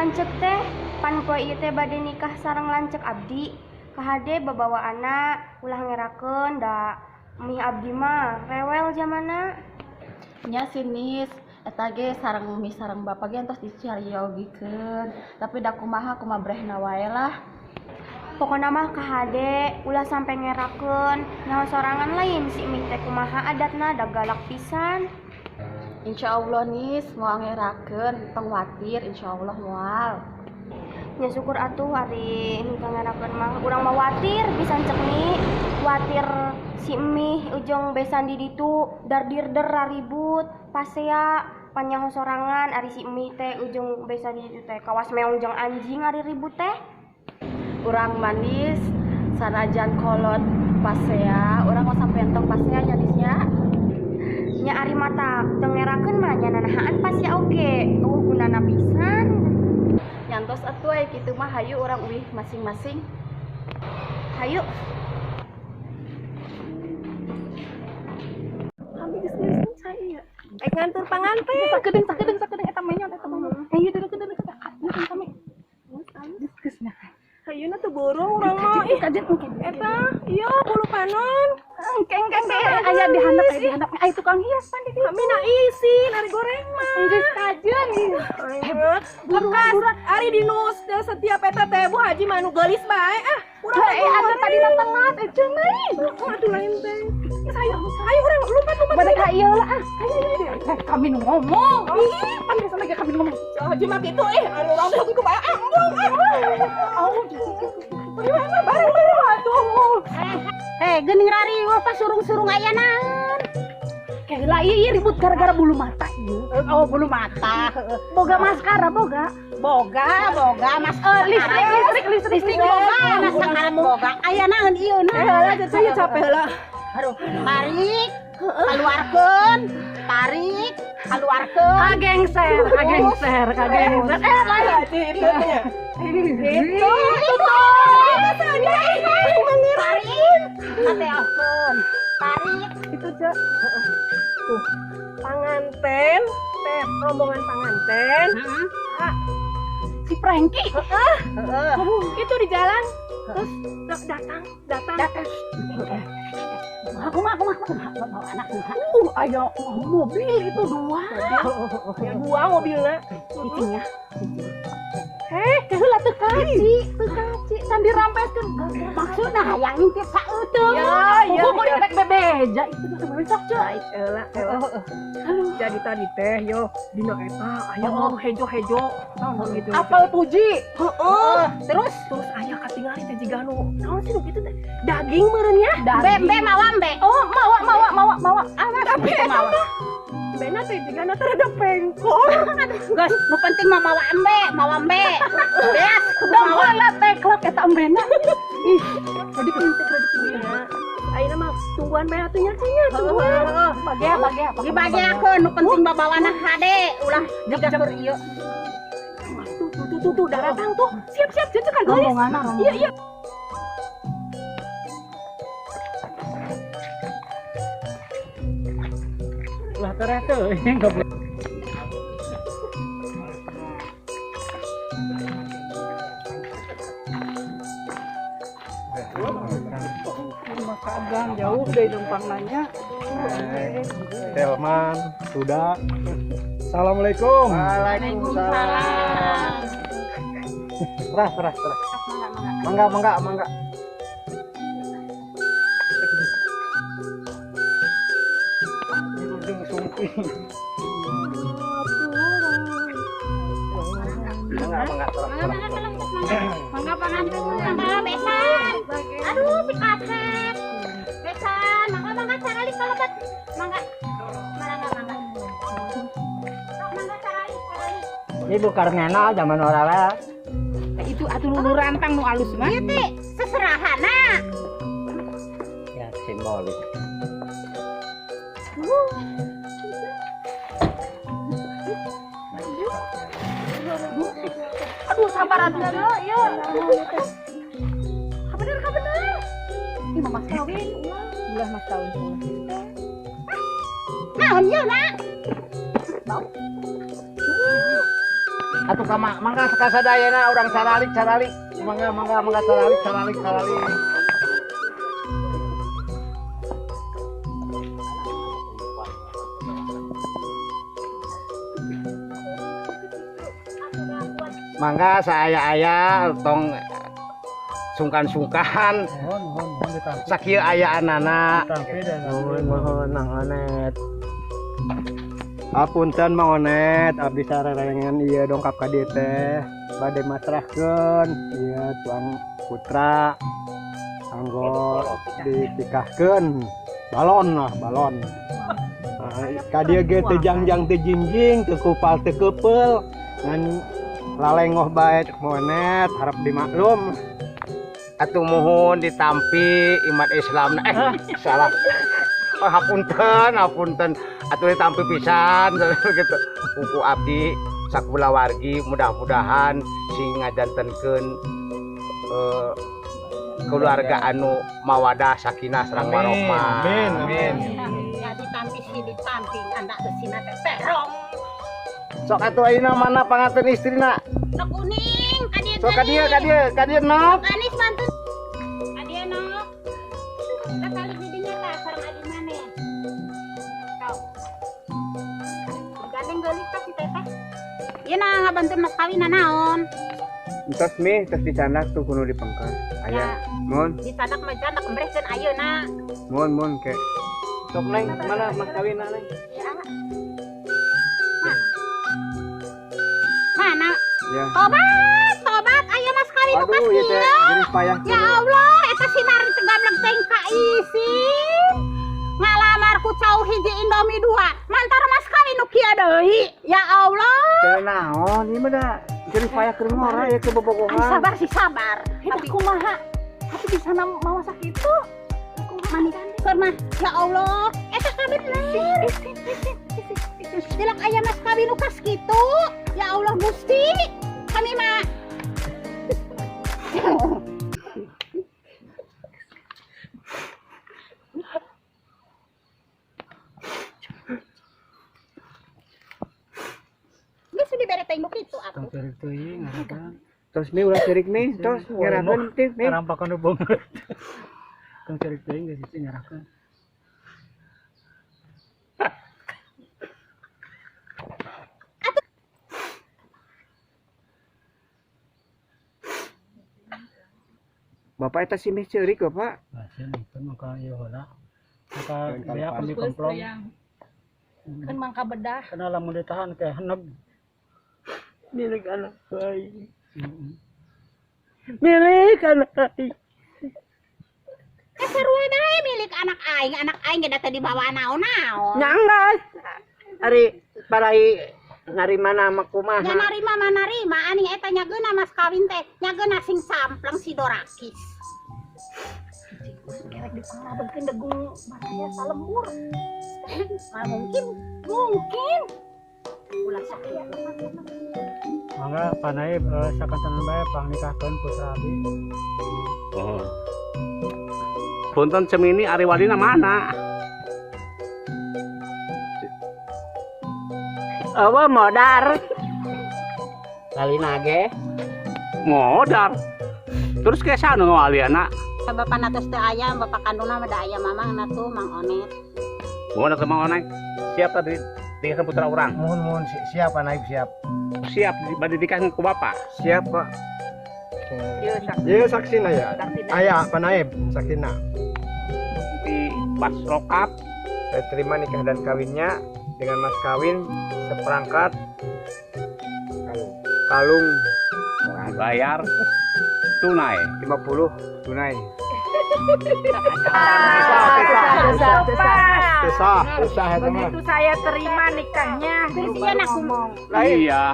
Lancek teh pan poe ieu teh bade nikah sareng lancek abdi kahade babawa anak ulah ngerakeun da mih abdi mah rewel jamana nya sinis eta ge sareng mih sareng bapa ge entos dicarioogikeun tapi da kumaha kumabrehna wae lah pokona mah kahade ulah sampe ngerakeun nyaho sorangan lain si mih teh kumaha adatna da galak pisan. Insyaallah nis moal ngerakeun tong watir insyaallah moal. Ya syukur atuh ari nikah ngerakeun mah urang mah watir pisan cek ni watir si emih ujung besan di ditu dardirder raribut pasea panyaho sorangan ari si emih teh ujung besan di ditu teh kawas meong jeung anjing ari ribut teh. Urang manis sanajan kolot pasea urang mah sampean tong pasea nya nisnya. Nya ari mata teu ngerakeun mah nya nanahaan pasti oge gunana pisan nyantos atuh aya kitu mah hayu urang uih masing-masing hayu kami geus saya ngantur panganten sakedeung eta mah eta mah hayu duduk kami geusna hayeuna teu borong urang mah ih eta ieu bulu panon keng aya di handap aya tukang hias pan di dieu kami na isin ari goreng mah geus kajeun bekas ari dinus setiap eta teh Bu Haji manu geulis bae urang ada tadi tengah cenah atuh lain teh hayu urang lumpat bade ka ieu lah hayu kami nu ngomong ih pan geus lagi kami ngomong Haji mah kitu anu urang teh kitu bae gimana bareng atuh geuning rariweuh pas surung-surung aya naon lah ieu ribut gara-gara bulu mata ieu oh bulu mata boga maskara boga mas listrik boga maskara boga aya naon ieu nah saya capek lah aduh tarik keluarkeun kagengser lah tarik itu cak tuh panganten teh rombongan panganten si Franky itu di jalan terus datang aku mah anak ayo mobil itu dua mobilnya cicingnya keheula teu kaci can dirampeskeun maksudna hayang ngintip saeuteung kudu direk bebeja itu mah sok baik eulah jadi tadi teh yo dina eta aya hejo naon gitu apel puji terus aya katingali teh jiga anu naon sih kitu teh daging meureun nya be mawa mawa tapi eta mah bena teh jiga na terada pengkol geus nu penting mah mawa embe beas dongkol lah teklok eta embena ih jadi penting ayeuna mah tungguan bae atuh nya tungguan dibagiakeun nu penting babawana hade ulah digakur ieu tuh datang tuh siap cecek ka geus iya lah ternyata enggak boleh makanan jauh dari numpang nanya Telman sudah. Assalamualaikum. Waalaikumsalam. Terah. Mangga. Mangga panganten mangga besan. Aduh Mangga. Mangga. Mangga carai. Ibu Karmena zaman orala. Itu atuh nu rantang nu alus mah. Ieu teh seserahana. Ya simbolis. Aduh sabar atuh ieu. Bener. Ini mas kawin. Ulah mas kawin. Naon ieu nak? Atuh kama mangga sakasadayana urang saralik. Mangga saralik. Mangga saya tong sungkan sakieu aya anana mohon Mang Onet apunten Mang Onet abdi sarerengan ieu dongkap ka dieu teh bade masrahkeun ieu tuang putra anggo ditikahkeun balon ka dieu ge teu jangjang teu jingjing teu kupal teu keupel ngan lalengoh bae Mang Onet harap dimaklum atuh muhun ditampi iman Islam salah hapunten atuh ditampi pisan gitu buku abdi sakulawargi mudah-mudahan sing ngajantenkeun keluarga anu mawadah sakinah sareng warohmah amin Ya ditampi anak kesina teh terong. sok atuh ayeuna mana panganten istrina Nok kuning sok ka dieu nok Anis mantu. Adia nok. Kakali di dinya tah sareng adi maneh. Kau. Gandeng geulis tah si teteh. Ieu nah ngabantu mas kawin naon? entos mi tos dicandak tuh kudu dipengker aya mun Disadak mah jandak embrehkeun ayeuna. mun ke sok neng mana mas kawin neng Ya. Mana? ya Tobat aya mas kawin nu aduh ieu teh jadi payah Ya Allah, eta sinar tegableg teh kaisi. Ngalamar ku cau hiji Indomie 2. Mantar mas kawin nu kieu deui. Ya Allah. teh naon ieu mah da jadi payah keur ngora ya ke bobogohan Sabar. Tapi kumaha? Tapi di sana mau sakitu. Manis keur mah. Ya Allah, eta kabeh bener. Dilak aya mas kawin nu kas kitu. Ya Allah Gusti. Kami mah Geus dibere teh nu kitu atuh. terus mi ulah cerik mi terus nyerahkeun teh mi Rampakan banget. Kang cerik teuing geus itu nyerahkeun. bapak eta simih ceurik bapak Basin itu maka ieu heula. Maka dia akan dikomplong. Kan mangka bedah. Karena lamun ditahan kayak heneg. milik anak bayi Heeh. milik anak bayi Sarua bae milik anak aing ge da teh dibawa naon-naon. nyanggas ari parai narima nama kumaha Ya narima mah narima, ani eta nyageuna mas kawin teh, nyageuna sing samplang si Dorakis. Kerek dipangabekeun degung matanya salembur. Mungkin. Ulah sakit. Mangga panaib sakantenan bae pangnikahkeun putra abdi. Oh. Punten cemini ari walina mana? apa modar kali nage Modar. Terus ke sana ngaliana. Bapak natos teh aya, bapak kandungna mah da aya mamang tuh Mang Onet. Mau nak mau naik. Siap tadi dengan putra orang. mohon siap naib siap Siap badi dikasih ku bapak. siap pak iya saksina ya aya apa naib saksina Di pas lokap saya terima nikah dan kawinnya dengan mas kawin seperangkat kalung bayar tunai. 50 tunai Susah itu mah. Begitu saya terima nikahnya, terus dia nak ngomong. Iya.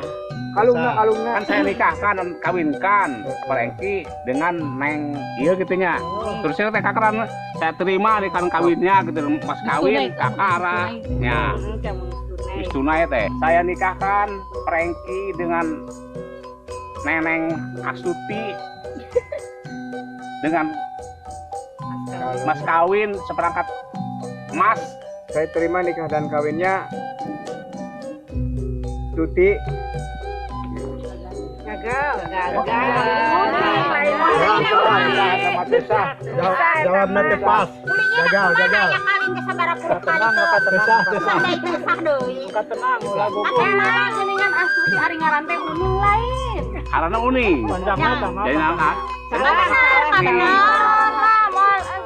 Kalungna Kan saya nikahkan dan kawinkan Prengki dengan Neng iya gitunya. Terus saya kakaran saya terima nikahan kawinnya gitu pas kawin kakara. Ya. Wis tunai teh. Saya nikahkan Prengki dengan Neneng Astuti dengan mas kawin seperangkat emas. Saya terima nikah dan kawinnya Tuti. Jawab nanti pas. Gagal. Tenang ulah Emang geningan Astuti ari ngaran teh Uning lain. Karena uning. Jadi anak.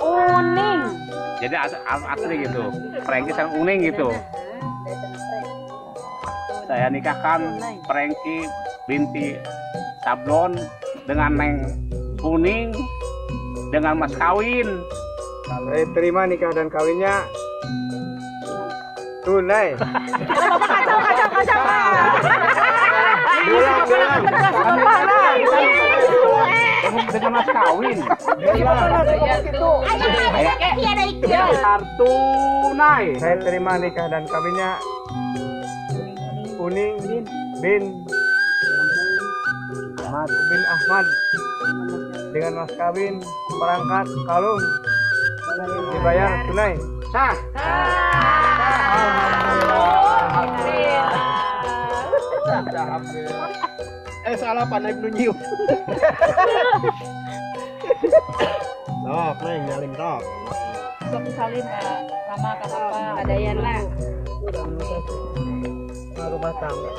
Uning. Jadi asli gitu. Prengki sama uning gitu. Saya nikahkan Prengki binti Sablon dengan Neng Kuning dengan mas kawin. Saya terima nikah dan kawinnya tunai. Dengan mas kawin. Kartu tunai. Saya terima nikah dan kawinnya Uning bin Ahmad dengan mas kawin perangkat kalung dibayar tunai. Sah. Salah pandai nunyiu. Sok, neng nyalim sok. Sok salin lama kenapa adayan lah. Rumah tangga.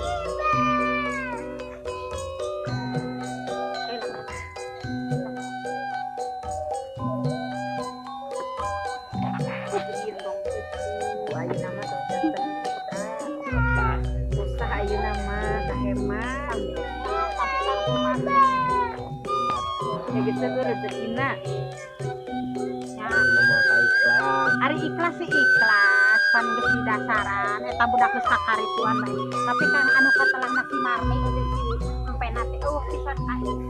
Ari ikhlas sih ikhlas, pan geus di dasaran, eta budak geus kakarituan bae. Tapi kan anu katelah si Marni geus si empena teh pisan ka itu.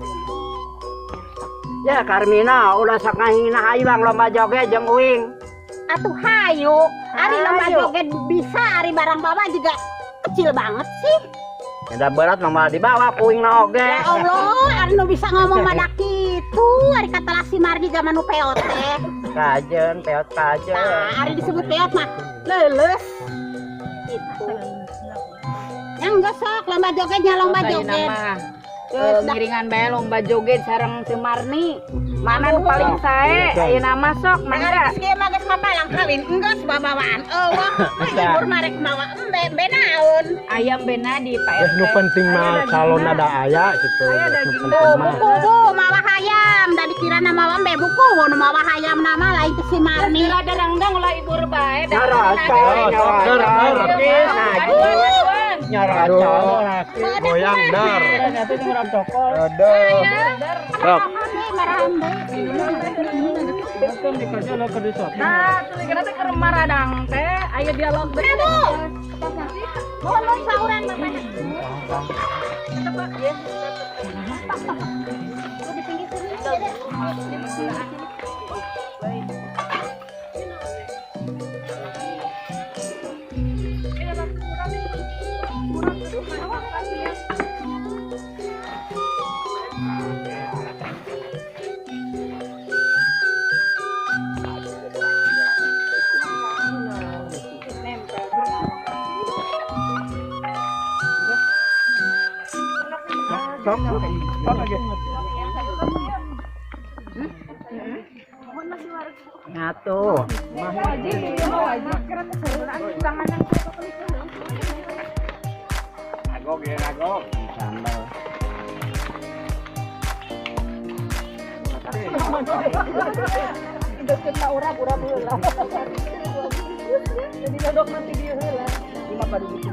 Ya Karmina ulah sakahina hayang lomba joget jeung uing. Atuh hayu, ari lomba joget bisa, ari barang bawa juga kecil banget sih. Ada berat lomba dibawa uing na oge. Ya Allah, ari nu bisa ngomong madak kitu, ari katelah si Marni zaman nu peot teh. Kajen, peot kajen. Nah, ari disebut peot mah leuleus. Gitu. Yang gosok lomba jogetnya lomba joget. Ngiringan bae lomba joget sareng si Marni. Mana nu paling sae? Ayeuna mah sok mangga. Geus mah geus kapalang kawin, enggeus babawaan. Eueuh, libur marek mawa embe naon. Ayam bena di Pak Ya nu penting mah calon ada aya gitu. Nu penting mah. Buku mawa hayam, da dikirana mawa embe buku nu mawa hayam nama lain teh si Marni. Ulah darangdang ulah ibur bae. Nyaraca. Goyang dar. Ternyata orang cokol. Sok. Kan dikasih lo ke resort. Nah, tuh kira teh keur maradang teh aya dialog bener. Mohon sauran mamanya. Sok lagi. Nyatu. Agok ya agok. Sambal. Jadi dodok nanti dia heula.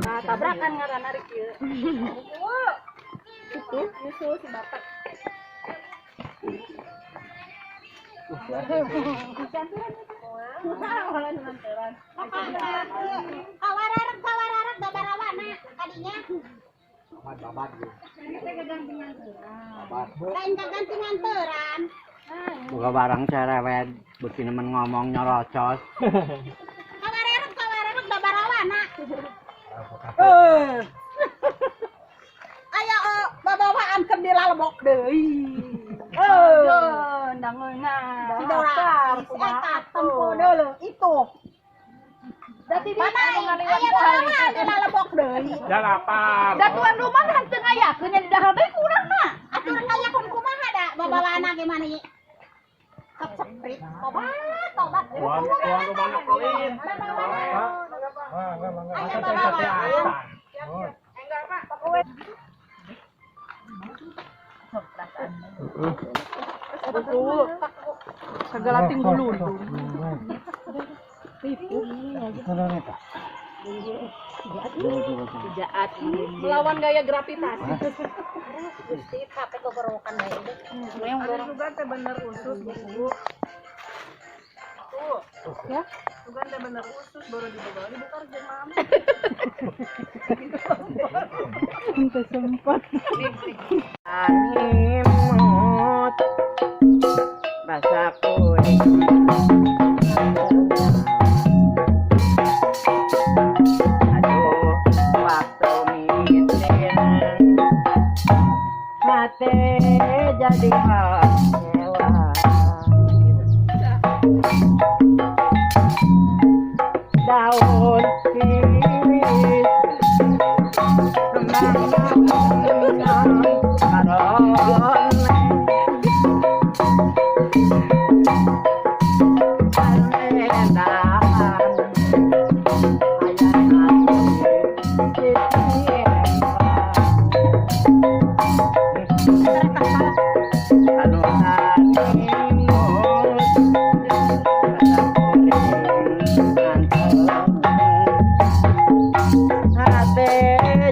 Nah, tabrakan ngaran ari kieu. Itu nyusul si bapak. Kawararek babarawana kadinya. Babat. Lain kagantingan teuran. Buka barang cerewet, beuki nemen ngomong nyorocos. Kawararek babarawana. Aya babawaan keur dilalebok deui. Nangeuna. Eta tempo deuleu itu. Dadi di Mana anu ngaliwat aya babawaan dilalebok deui. Da lapar. Da tuan rumah henteu ngayakeun nya di dahar bae kurang mah. Aturan ngayakeun kumaha da babawaana ge mani? Ceprit. Tobat. Tuan rumah nak kawin. Aya babawaana. Sagalating dulu. Melawan gaya gravitasi. Gusti kape gogorokan bae. Ada juga teh bener usus Bu. Tuh. Ya. Juga teh bener usus baru dibawa dibukar jeung mama. Sampai sempat. Animut bahasa kuning. Aduh, waktu mitin hati jadi kecewa. Daun sirih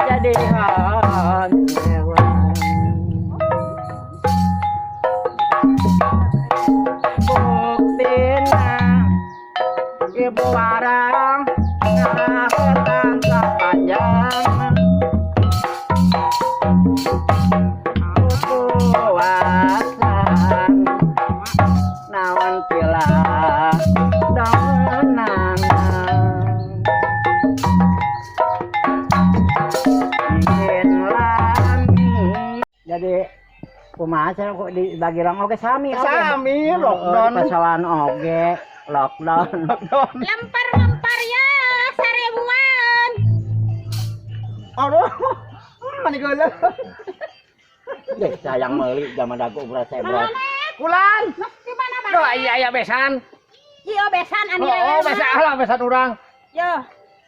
jadi buktina ibu warang ngarah ketangka panjang puasan naon pila dongenang jadi kumaha cenah kok dibagi orang oge sami lockdown pasawan oge lockdown Lempar ya seribuan. Aduh, mani geuleuh. deh sayang meuli zaman dagu berat-berat Kulan. Di mana Bang? Duh, iya besan. Ieu besan anu Oh, besan lah besan urang. Yo,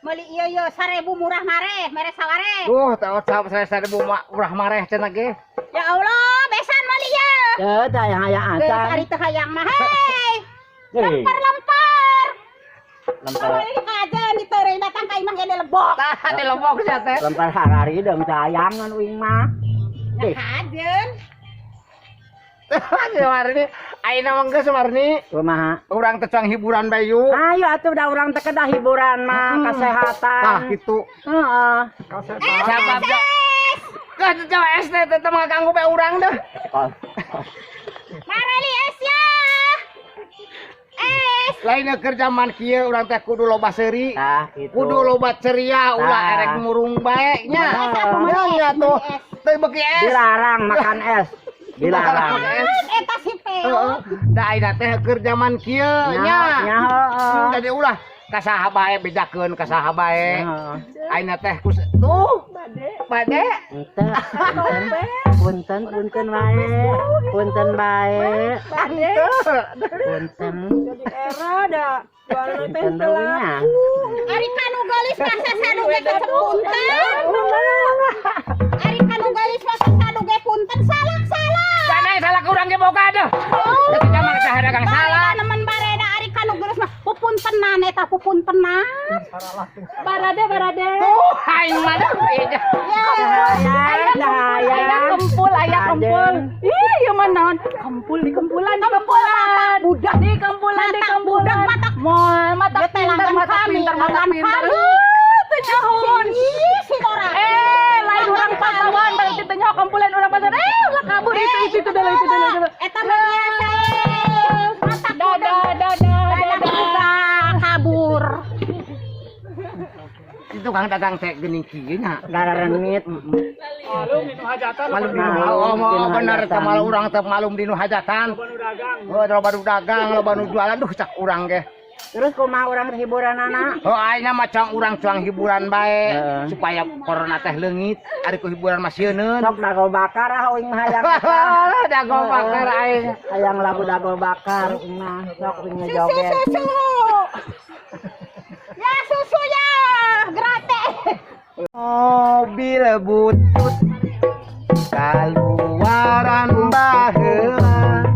meuli ieu 1000 murah mareh, mere saware. Duh, tahu saya 1000 urah mareh cenah ge. Ya Allah, besan meuli ieu. teu tah yang aya Geus acan ari teu hayang mah hei. Hei. Lempar. lempar Meuli dikajen diteureuy datang ka imah ge lebok. Tah di lombok sia teh. lempar harari deung sayangan uing mah Kajen. Warni, ayeuna mah geus Warni. kumaha Urang teh cang hiburan bae yuk. ayo atuh da urang teh kedah hiburan mah kesehatan Tah kitu. heeh Sababna. Lah coba es teh teh mah ganggu bae urang deh. Mareli es ya. Es. Lain keur zaman kieu urang teh kudu loba seuri. tah kitu Kudu loba ceria ulah Tah. erek murung bae nya. Heeh. Nya tuh. Teu beuki es. dilarang makan es dilarang Eta si Peo. Heeh. Da ayeuna teh keur zaman kieu nya. nya heeh Jadi ulah kasaha bae bedakeun kasaha bae. heeh Ayeuna teh tuh bade. Ente, punten bae, punten bae, punten. Era da jualan Punten dulunya. Ari kanu gelis kasa saduge kepunten. Ari kanu gelis kasa saduge punten salak. Sana salah kurang ge boga deh. Teu jamak teh dagang salah. Nemen bareda ari kanu gelis mah pupuntenan eta pun tenang. Barade. Aing mah Ayah kempul. Ih, ya mana? Kempul di kempulan. Budak di kempulan. Moal mata pintar. Tenyahun. Si Dora. Lain orang pasawan balik ditanya kempulan orang pasawan. Ulah kabur itu dulu. Eta mah biasa. Mata kabur. Itu Kang dagang teh geuning kieu nya. Gararengit. Malum dinu hajatan. Malum dinu. Oh, bener teh malu urang teh malum dinu hajatan. Loba nu dagang. Oh, loba nu dagang, loba nu jualan duh cak urang ge. Terus kumaha urang hiburanana? Oh, ayeuna mah cang urang cuang hiburan bae supaya corona teh leungit, ari ku hiburan mah sieuneuh. Sok dago bakar uing hayang. Dago bakar aing. Hayang lagu dago bakar nah sok uing ngejoget. Ya susu ya, gratis. Mobil butut kaluaran baheula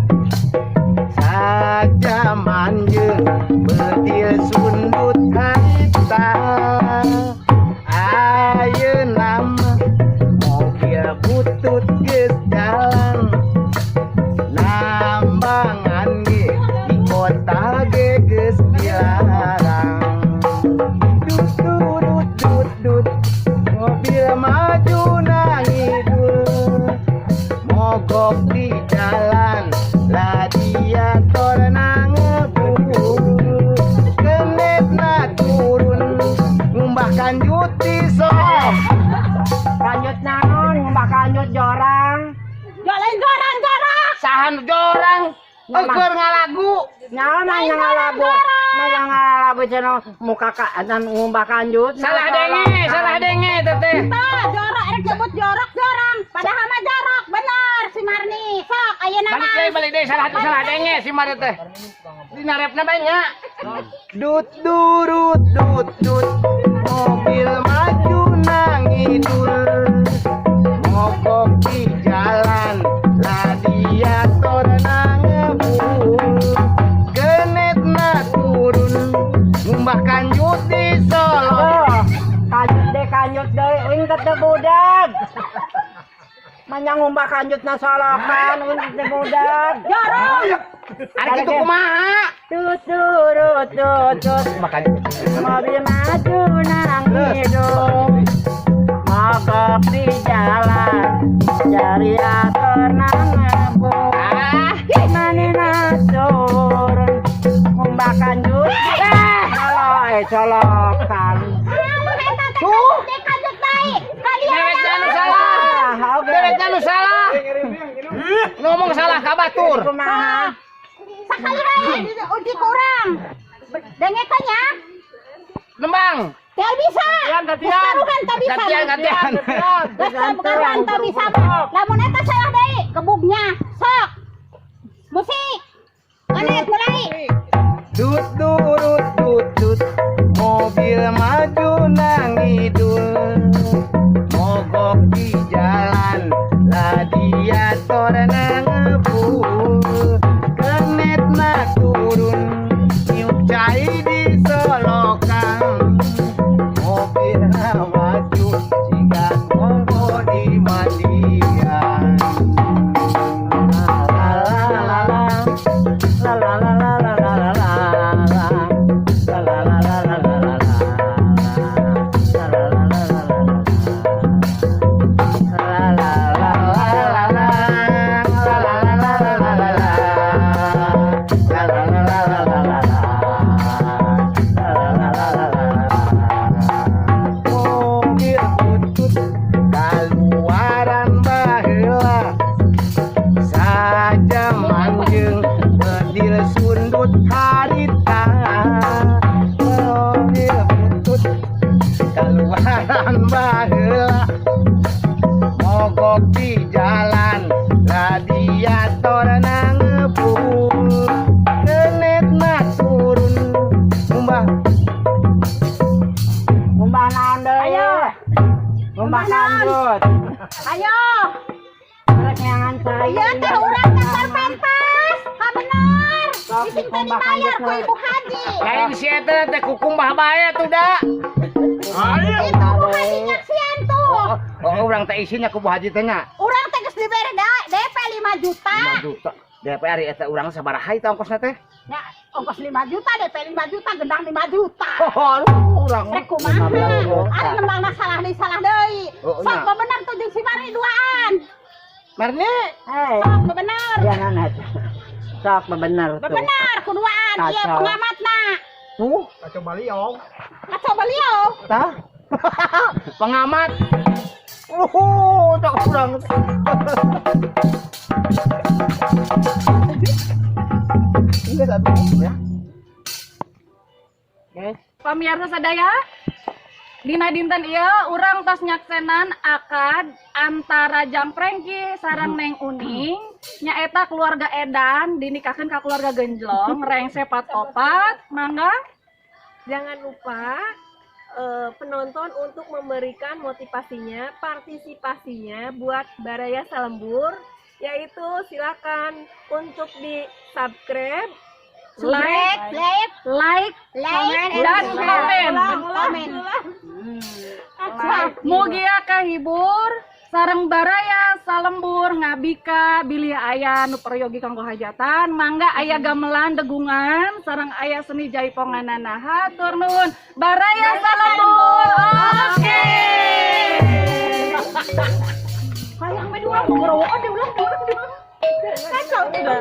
saja manjeung bedil sundut harita ayeuna mah mobil butut geus jalan nambangan ge di kota ge geus dilarang. Dut mobil maju na ngidul mogok di jalan radiator na ngebul kenet na turun ngumbah kanjut di sok Kanjut naon ngumbah kanjut jorang. Lain jorang. sahan jorang keur ngalagu Nyaon aya ngalabu. Mah ngalabu cenah muka dan ngumbah kanjut. salah denge teteh. Jorok, erek jebut jorok jorang. Padahal mah jorok, bener si Marni. Sok, ayeuna mah. balik deui salah denge si mari teh dinarepna bae nya. Dut mobil maju nang ngidul mogok di jalan radiator nang ngebul genet na turun ngumbah kanjut di Solo. Kanjut deui uing teh budak. Manya ngumbah kanjut na solokan uing teh budak. Jorok. Ari kitu kumaha? Tut. Makanya Mobil maju nang hidung mogok di jalan jari atur nang ngebul manina turun ngumbah kanjut colokan Tuh, kanjut baik. Derek nu salah. Ngomong salah ka batur. kumaha Sakali bae uji kurang. Dengekannya. Nembang. Teu bisa. Gantian. Bukan teu bisa. Gantian. Bukan teu bisa. Lamun eta salah deui kebugnya. Sok. Musik. Anet mulai. Dut mobil maju nang ngidul mogok di jalan radiator nang ngebul kenet na turun niup cai di solokan mobil na maju siga monggo di mandian. Mobil butut kaluaran baheula saja manjeung bedil sundut harita mobil butut kaluaran baheula mogok di jalan radiator nang ngebul kenet na turun ngumbah naon deui Ayo. ngumbah kanjut Ayo. rek nyangan saya Ieu teh urang teh sarpentas. Ka bener. sok Bising teh dibayar ku Ibu Haji. Lain si eta teh kukum bah bae tuh da. Itu Bu Haji nyaksian tuh. Oh, urang teh isinya ku Bu Haji teh nya. Urang teh geus dibere DP 5 juta. 5 juta. DP ari eta urang sabaraha eta ongkosna teh? Ya, ongkos 5 juta, DP 5 juta, gendang 5 juta. Oh, urang Rek kumaha? Ari nembangna salah deui. Oh, Sok iya. bener tuh jeung si Mari duaan. Marni. Sok bener. Jangan atuh. Sok bener tuh. Bener kuduaan ieu Kacau. pengamatna. Tuh, Kacau beliau. tah. Pengamat. Tak urang. Ini satu ya. Pamirsa sadaya, dina dinten ieu urang tos nyaksenan akad antara Jang Prengki sareng Neng Uning nyaeta keluarga Edan dinikahkeun ka keluarga Genjlong reng sepat opat. Mangga Jangan lupa penonton untuk memberikan motivasinya, partisipasinya buat Baraya Salembur, yaitu silakan untuk di subscribe, like, Like, dan komen. Mugia kahibur sareng Baraya Salembur ngabika bilih aya nu peryogi kanggo hajatan. Mangga aya gamelan degungan sareng aya seni jaiponganana. Hatur nuhun. Baraya Salembur. Oke. Hayang medua ngoro, udah. Kacau udah.